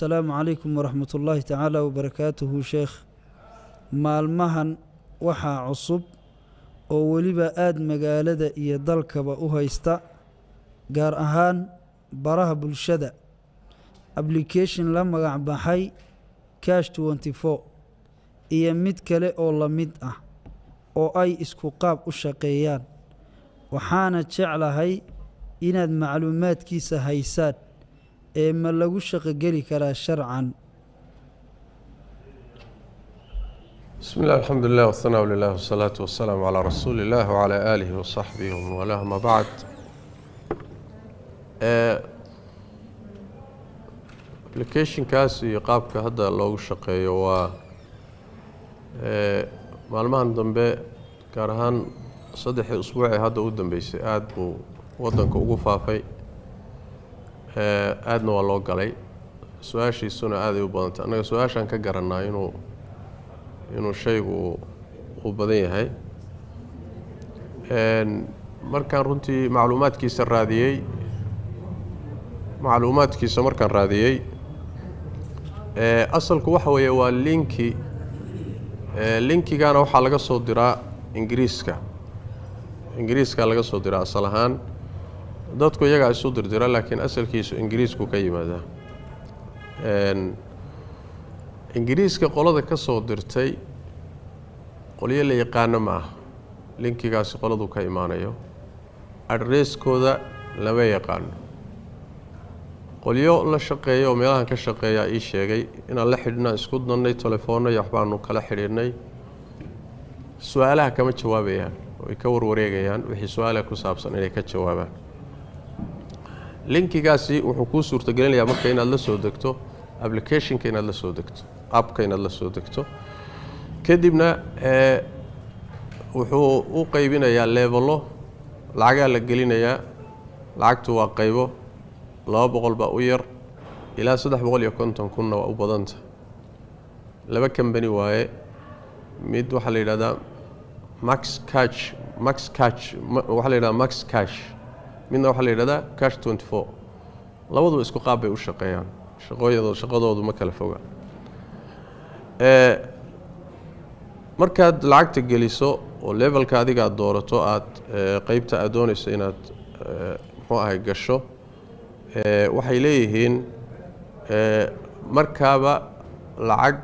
السلام عليكم ورحمة الله تعالى وبركاته شيخ maalmahan waxaa cusub oo weliba aad magaalada iyo dalkaba u haysta gaar ahaan baraha bulshada application la magac baxay Cash 24 iyo mid kale oo la mid ah oo ay isku qaab u shaqeeyaan waxaana jeclahay inaad macluumaadkiisa haysaan ee ma lagu shaqo gali karaa sharcan بسم الله الحمد لله والثناء لله والصلاة والسلام على رسول الله وعلى آله وصحبه ومن والاه ما بعد application kaas iyo qaabka hadda loogu shaqeeyo waa maalmahan dambe gaar ahaan 3 usbuuc ee hadda u dambeysay aad buu wadanka ugu faafay aadna waa loo galay su'aashiisuna aad ay u badantay anaga su'aashan ka garanaa inuu shaygu u badan yahay markaan runtii macluumaadkiisa raadiyay asalku waxa weeye waa linkigana waxaa laga soo diraa ingiriiska laga soo diraa asal ahaan dadku iyaga isu dirdira laakiin asalkiisu ingiriisku ka yimaadaa ingiriiska qolada ka soo dirtay qoliyo la yaqaan ma ah linkigaasi qoladu ka imaanayo addresskooda lama yaqaan qoliyo la shaqeeyo meelahan ka shaqeeya ii sheegay inaan la xidhnaa isku dannay telefoonno iyo waxbaanu kala xidhiidhnay su'aalaha kama jawaabayaan way ka warwareegayaan wixii su'aalaha ku saabsan inay ka jawaabaan linkigaasi wuxuu kuu suurtagelinayaa marka inaad la soo degto applicationka inaad la soo degto appka inaad la soo degto kadibna wuxuu u qaybinayaa levelo lacaga la gelinayaa lacagtu waa qaybo 200 ba u yar ilaa 350 kunna waa u badanta laba company waaye mid waxa la yiraahdaa max cash waxa la yiraahdaa max cash midna waxa la yiraahdaa cash 24 labadu isku qaab bay u shaqeeyaan shaqadoodu ma kala foga markaad lacagta geliso oo levelka adiga aad doorato aad qaybta aad doonayso inaad muxuu ahay gasho waxay leeyihiin markaaba lacag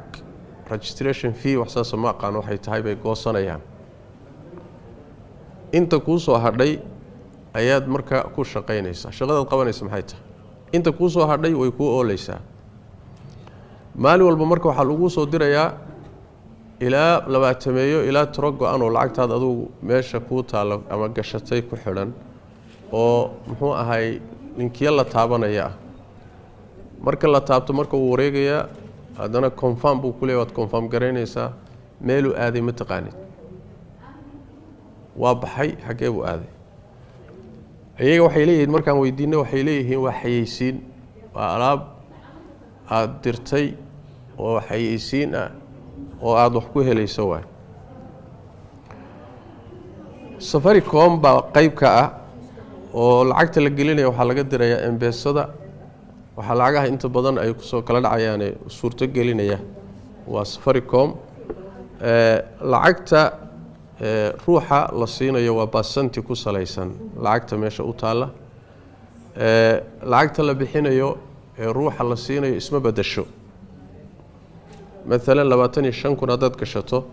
registration fee wax saas ma aqaan waxay tahay bay goosanayaan inta kuu soo hadhay ayaad marka ku shaqeynaysaa shaqadaad qabanaysa maxay tahay inta kuu soo hadhay way kuu oolaysaa maalin walba marka waxa lagu soo dirayaa ilaa 20 ilaa trogo aan oo lacagtaad adigu meesha ku taalo ama gashatay ku xiran oo muxuu ahay linkiya la taabanaya marka la taabto marka uu wareegaya hadana confirm buu ku leeyahay confirm gareynaysaa meel uu aaday ma taqaanid waa baxay xagee buu aaday ayaga waxay leeyihiin markaan weydiinay waxay leeyihiin waa xayeysiin waa alaab aad dirtay oo xayeysiin ah oo aad wax ku helayso waay Safaricom baa qayb ka ah oo lacagta la gelinayo waxa laga dirayaa M-Pesada waxa lacagaha inta badan ay ku soo kala dhacayaan suurto gelinaya waa Safaricom lacagta ruuxa la siinayo waa percent ku salaysan lacagta meesha u taala lacagta la bixinayo ruuxa la siinayo isma bedasho مثلا 25 kun aad gashato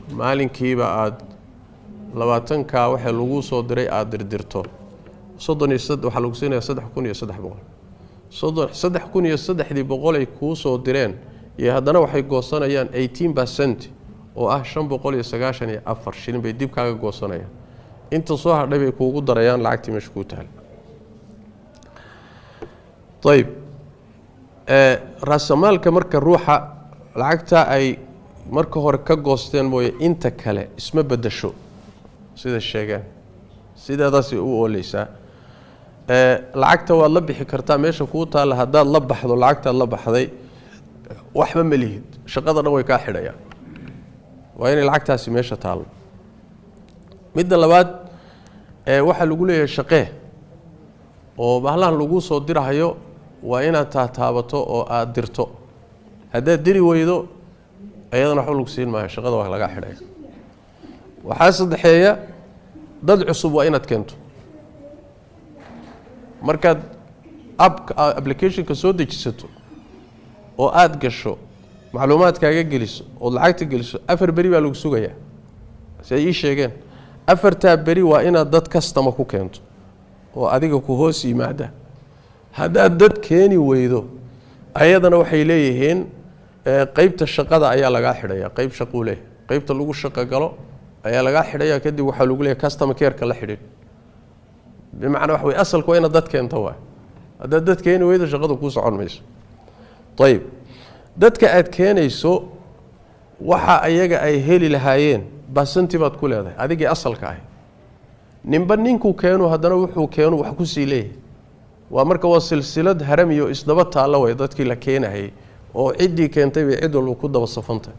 maalinkiiba aad 20 ka waxa lagu soo diray aad dirdirto 33 waxa lagu siinayaa 3300 ay ku soo direen iyo haddana waxay goosanayaan 18% oo ah 594 shilin bay dib kaaga goosanayaan inta soo hadhay bay kuugu darayaan lacagtii meesha ku taal طيب raasamaalka marka ruuxa lacagta ay marka hore ka goosteen mooye inta kale isma bedasho sida sheegan sidaadaas u oolaysaa lacagta waa la bixi kartaa meesha ku taal hadaad la baxdo lacagta la baxday waxba ma lihid shaqada dhan way ka xidhayaan waa in lacagtaasi meesha taal midda labaad waxa lagu leeyahay shaqee oo bahlan lagu soo dirahayo waa inaad taataabato oo aad dirto haddaad diri weydo ayadana waxba lagu siin maayo shaqada waa laga xidhay waxaa saddexeeya dad cusub waa inaad keento markaad applicationka soo dejisato oo aad gasho macluumaadkaaga geliso oo lacagta geliso 4 beri baa lagu sugayaa si ay sheegeen 4 beri waa inaad dad customer ku keento oo adiga ku hoos yimaada haddaad dad keeni weydo ayadana waxay leeyihiin qaybta shaqada ayaa laga xidhaya qayb shaqo leh qaybta lagu shaqo galo ayaa laga xidhaya kadib waxa lagu leeyahay customer care ka la xidhin bimacna wax way asalku waa inaad dad keento waa haddaad dad keeni weydo shaqadu ku socon mayso طيب dadka aad keenayso waxa ayaga ay heli lahaayeen basanti baad ku leedahay adigii asalka ah ninba ninku keeno haddana wuxuu keeno wax ku sii leeyahay waa marka waa silsilad haramiyo isdaba taala way dadkii la keenahay oo cidii keentay way cid walba ku daba safanta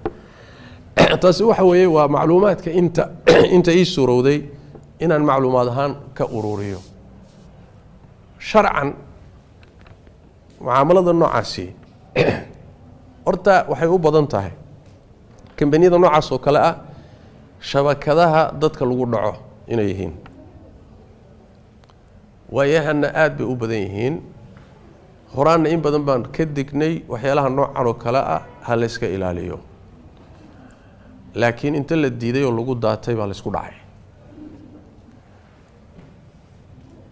taasi waxa weeye waa macluumaadka inta ii suurowday inaan macluumaad ahaan ka ururiyo sharcan muaamalada noocaasi horta waxay u badan tahay kambaniyada noocaas oo kale ah shabakadaha dadka lagu dhaco inay yihiin waayahana aad bay u badan yihiin horaana in badan baan ka dignay waxyaalaha noocan oo kale ah ha la iska ilaaliyo laakiin inta la diiday oo lagu daatay baa la isku dhacay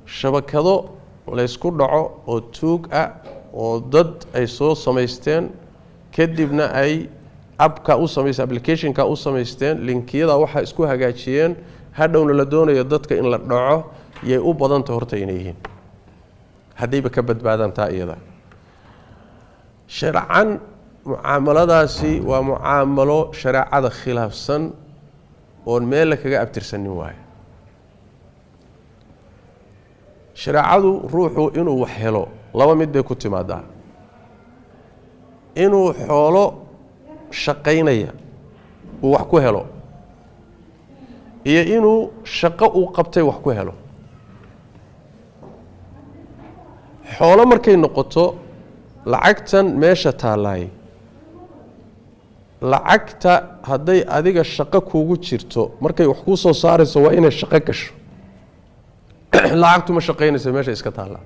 shabakado la isku dhaco oo tuug ah oo dad ay soo samaysteen kadibna ay abka u samaysteen applicationka u samaysteen linkiyada waxa isku hagaajiyeen hadhowna la doonayo dadka in la dhaco yay u badanta horta inay yihiin hadayba ka badbaadaan taa iyada sharcan muaamaladaasi waa muaamalo shariicada khilaafsan oo meel kaga abtirsanin waaye shariicadu ruuxu inuu wax helo laba mid bay ku timaadaa inuu xoolo shaqaynaya uu wax ku helo iyo inuu shaqo uu qabtay wax ku helo xoolo markay noqoto lacagtan meesha taalaay lacagta haday adiga shaqo kuugu jirto markay wax ku soo saarayso waa inay shaqo gasho lacagtu ma shaqaynayso meesha iska taala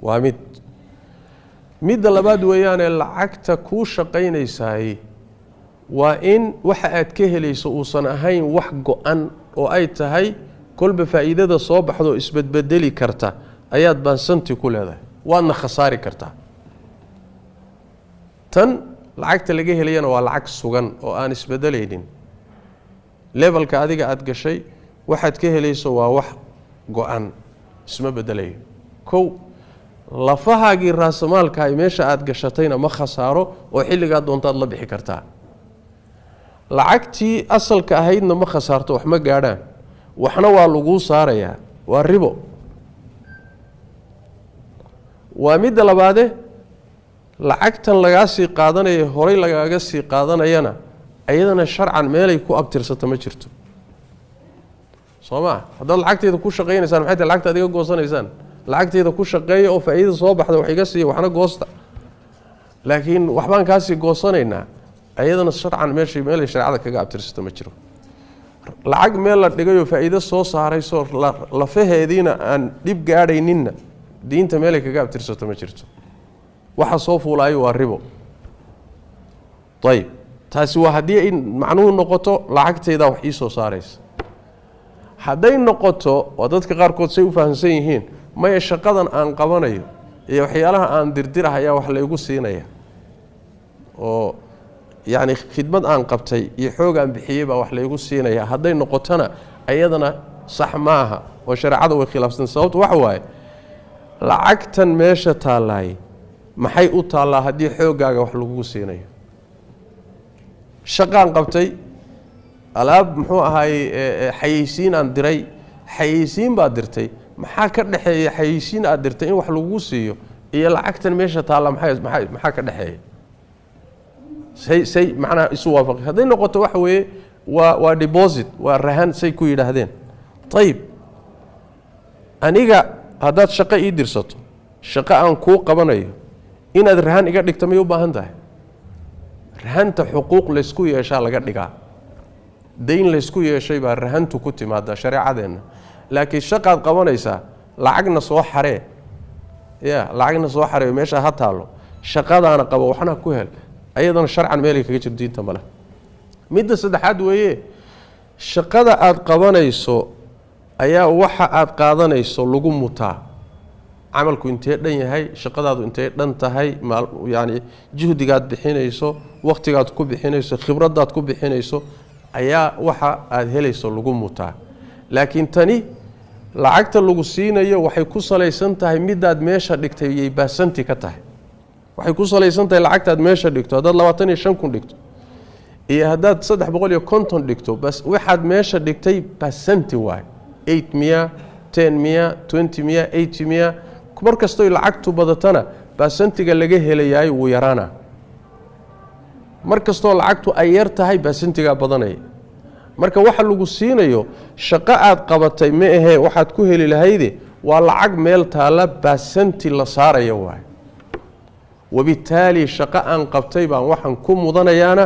waa mid labaad weeyaan lacagta ku shaqaynaysaay waa in waxa aad ka helayso uusan ahayn wax go'an oo ay tahay kolba faa'iidada soo baxdo isbadbedeli karta ayaad baansanti ku leedahay waadna khasaari kartaa tan lacagta laga helayana waa lacag sugan oo aan isbedelaynin levelka adiga aad gashay waxaad ka helayso waa wax go'an isma bedelayo kow lafahaagii raasamaalka ay meesha aad gashatayna ma khasaaro oo xilligaa doontaad la bixi kartaa lacagtii asalka ahaydna ma khasaarto wax ma gaadhaan waxna waa lagu saarayaa waa ribo waa mid labaade lacagtan laga sii qaadanayo horay lagaaga sii qaadanayana ayadana sharcan meelay ku abtirsato ma jirto Soomaa hadal lacagteeda ku shaqeynaysan maxay tahay lacagta adiga goosanaysaan lacagteeda ku shaqeeyo oo faa'iido soo baxda wax iga siiyo waxna goosta laakiin waxbaan kaasi goosanayna ayadana sharcan meeshay meel sharciyada kaga abtirsato ma jiro lacag meel la dhigayo faa'iido soo saarayso la faheedina aan dib gaadhayninna diinta meel kaga abtirsato ma jirto waxa soo fuulaayo waa ribo طيب taasi waa hadii in macnuhu noqoto lacagteeda wax ii soo saaraysa haday noqoto waa dadka qaar kood say u fahansan yihiin ma shaqadan aan qabanayo iyo waxyaalaha aan dirdirahayaa wax la igu siinaya oo yaani khidmad aan qabtay iyo xoog aan bixiyay baa wax la igu siinaya haday noqotana ayadana sax maaha oo shariicada way khilaafsan sababtu waxa waaye lacagtan meesha taalaay maxay u taalaa hadii xoogaaga wax lagu siinayo shaqaan qabtay alaab muxuu ahaay xayeysiin aan diray xayeysiin baa dirtay maxaa ka dhaxeeya xayeysiin aad dirtay in wax lagu siiyo iyo lacagtan meesha taala maxaa ka dhaxeeya say macna isu waafaqay haday noqoto wax weeye waa deposit waa rahan say ku yiraahdeen طيب aniga hadaad shaqo ii dirsato shaqo aan kuu qabanayo inaad rahan iga dhigto may u baahan tahay rahanta xuquuq laysku yeeshaa laga dhigaa dayn laysku yeeshay baa rahantu ku timaada shareecadeenna laakiin shaqaad qabanaysaa lacagna soo xaree lacagna soo xaree meesha ha taalo shaqadaana qabo waxna ku hel ayadana sharcan meel kaga jir diinta mala midda saddexaad weeye shaqada aad qabanayso ayaa waxa aad qaadanayso lagu mutaa camalku intee dhan yahay shaqadaadu intee dhan tahay yani juhdigaad bixinayso waqtigaad ku bixinayso khibradaad ku bixinayso ayaa waxa aad helayso lagu mutaa laakiin tani lacagta lagu siinayo waxay ku salaysan tahay midaad meesha dhigtay iyo baasanti ka tahay waxay ku salaysan tahay lacagtaad meesha dhigto hadaad 25 kun dhigto iyo hadaad 350 dhigto bas waxaad meesha dhigtay baasanti waay 800 1000 2000 8000 markastoo lacagtu badatana baasantiga laga helayaay wuu yaraana markastoo lacagtu ay yar tahay baasantiga badanay marka waxa lagu siinayo shaqo aad qabatay ma ahe waxaad ku heli lahayde waa lacag meel taala baasanti la saarayo waay wabitaali shaqo aan qabtay baan waxaan ku mudanayaana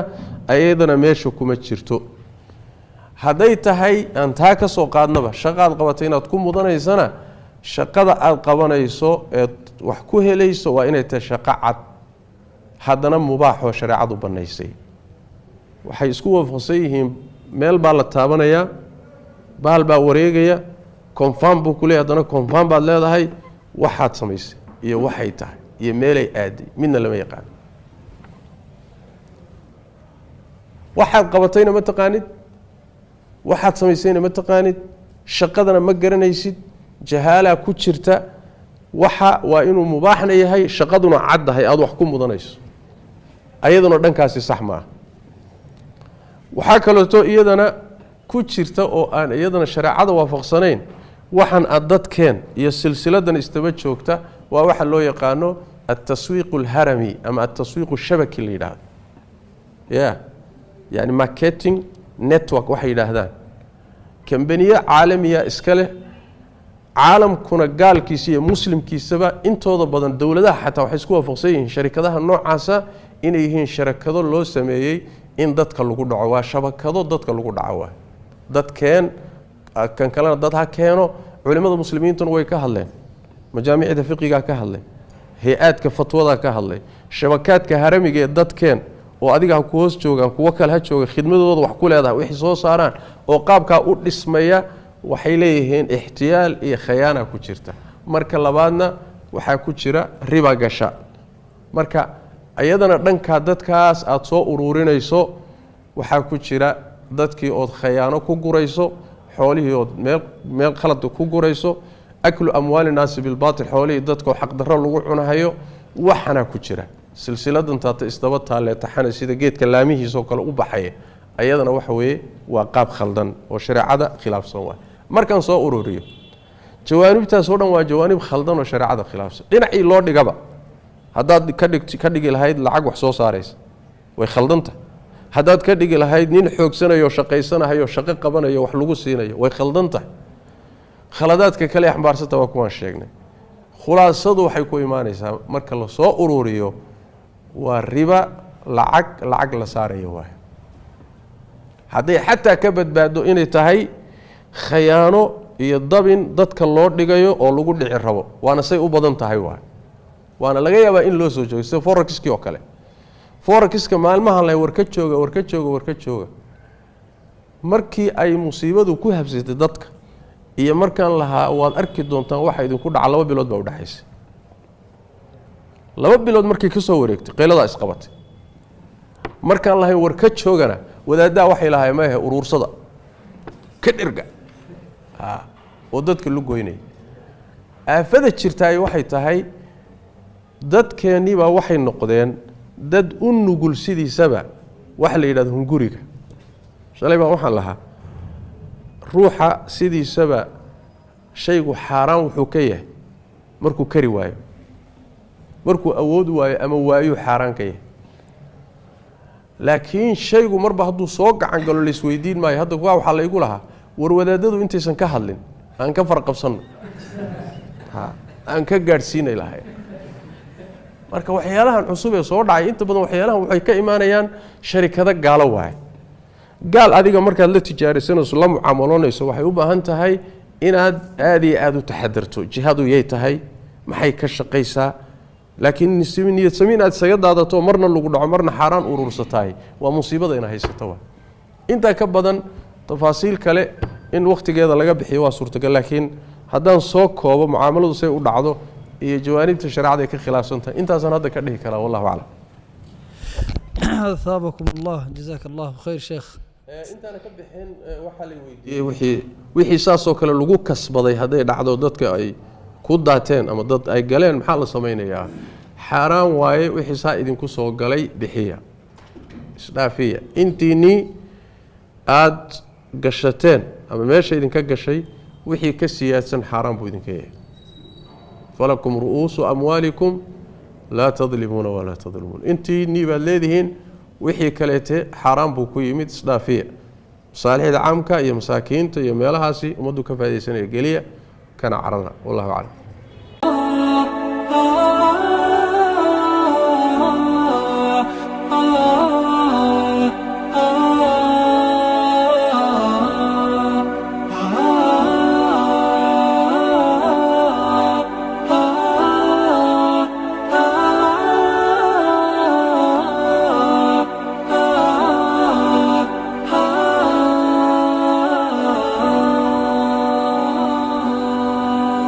ayadana meesha kuma jirto haday tahay aan taa ka soo qaadnaba shaqaad qabatay inaad ku mudanaysana shaqada aad qabanayso ee wax ku helayso waa inay tahay shaqo cad haddana mubaax oo shareecadu banaysay waxay isku waafaqsan yihiin meel baa la taabanayaa baal baa wareegaya confirm buu ku leeyahay haddana confirm baad leedahay waxaad samaysay iyo waxay tahay iyo meelay aaday midna lama yaqaan waxaad qabatayna ma taqaanid waxaad samaysayna ma taqaanid shaqadana ma garanaysid jahaala ku jirta waxa waa inuu mubaaxna yahay shaqaduna caddahay aad wax ku mudanayso ayaduna dhankaasi sax ma waxa kaleeto iyadana ku jirta oo aan iyadana shareecada waafaqsanayn waxan adadkeen iyo silsiladan istaba joogta waa waxa loo yaqaano at-taswiiq al-harami ama at-taswiiq ash-shabaki liidaad yani marketing network waxa yiraahdaan kambaniya caalamiya iska leh caalamkuna gaalkiisa iyo muslimkiisaba intooda badan dawladaha xataa waxay isku waafaqsan yihiin sharikadaha noocaasa inay yihiin sharakado loo sameeyay in dadka lagu dhaco waa shabakado dadka lagu dhaco dadkeen kan kalena dad ha keeno culimada muslimiintuna way ka hadleen majaamicda fiqiga ka hadleen hay'adka fatwada ka hadlay shabakadka haramiga ee dadkeen oo adiga ku hoos joogan kuwa kale ha jooga khidmadooda wax ku leedahay wixii soo saaraan oo qaabka u dhismaya waxay leeyihiin ihtiyaal iyo khiyaana ku jirta marka labaadna waxa ku jira riba gasha marka ayadana dhanka dadkaas aad soo ururinayso waxa ku jira dadkii oo khiyaano ku gurayso xoolihii oo meel khalad ku gurayso aklu amwaal naas bil baatil xoolihii dadka xaq darro lagu cunahayo waxana ku jira silsiladan taata isdaba taale taxana sida geedka laamihiisa oo kale u baxay ayadana waxa weeye waa qaab khaldan oo shareecada khilaafsan waa markan soo ururiyo jawaanibtaas oo dhan waa jawaanib khaldan oo shareecada khilaafsan dhinacii loo dhigaba hadaad ka dhigi lahayd lacag wax soo saaraysa way khaldanta hadaad ka dhigi lahayd nin xoogsanayo shaqaysanayo shaqo qabanayo wax lagu siinayo way khaldanta khaladaadka kale xambaarsata waa kuwan sheegnay khulaasadu waxay ku iimaanaysaa marka la soo ururiyo waa riba lacag la saarayo waa haday xataa ka badbaado inay tahay khiyaano iyo dabin dadka loo dhigayo oo lagu dhici rabo waana say u badan tahay waana laga yaabaa in loo soo joogo sida forex-ki oo kale forex-ka maalmahan la warka jooga markii ay musiibadu ku habsatay dadka iyo markaan lahaa waad arki doontaan waxa idinku dhaca 2 bilood baa u dhaxaysay 2 bilood markii ka soo wareegtay qeylada isqabatay markaan lahayn warka joogana wadaada waxay lahaayeen ma aha uruursada ka dhirga oo dadka lu goynay aafada jirtay waxay tahay dadkeeni baa waxay noqdeen dad u nugul sidiisaba wax la yiraahdo hunguriga shalay baa waxaan lahaa ruuxa sidiisaba shaygu xaraan wuxuu ka yahay markuu kari waayo markuu awood waayo ama waayo xaraan ka yahay laakiin shaygu marba hadduu soo gacan galo la isweydiin maayo hadda waxa la igu lahaa war wadaadadu intaysan ka hadlin aan ka farqabsano aan ka gaadhsiinay lahayn marka waxyaalahan cusub ee soo dhacay inta badan waxyaalahan waxay ka imaanayaan sharikado gaalo waay gaal adiga markaad la tijaarisanayso la mucaamaloonayso waxay u baahan tahay inaad aad iyo aad u taxadarto jihadu yay tahay maxay ka shaqaysaa laakiin niyad samiin aad isaga daadato marna lagu dhaco marna xaaraan urursataay waa musiibada ina haysato waa inta ka badan tafaasiil kale in waqtigeeda laga bixiyo waa suurtagal laakiin haddaan soo koobo mucaamaladu say u dhacdo iyo jawaanibta shariicada ay ka khilaafsantahay intaasaan hadda ka dhihi karaa wallahu aclam ثابكم الله جزاك الله خير شيخ intaana ka bixin waxaa la weydiiyey wixii saasoo kale lagu kasbaday hadday dhacdo dadka ay ku daateen ama dad ay galeen maxaa la samaynayaa xaaraan waaye wixii saa idinku soo galay bixiya isdhaafiya intiinii aad gashateen ama meesha idinka gashay wixii ka siyaadsan xaaraan buu idinka yahay falakum ru'uusu amwaalikum laa tadlimuuna walaa tadlimuun intiinii baad leedihiin wixii kaleete xaaraan buu ku yimid isdhaafiya masaalixda caamka iyo masaakiinta iyo meelahaasi ummaddu ka faaidaysanaya geliya kana carara wallahu aclam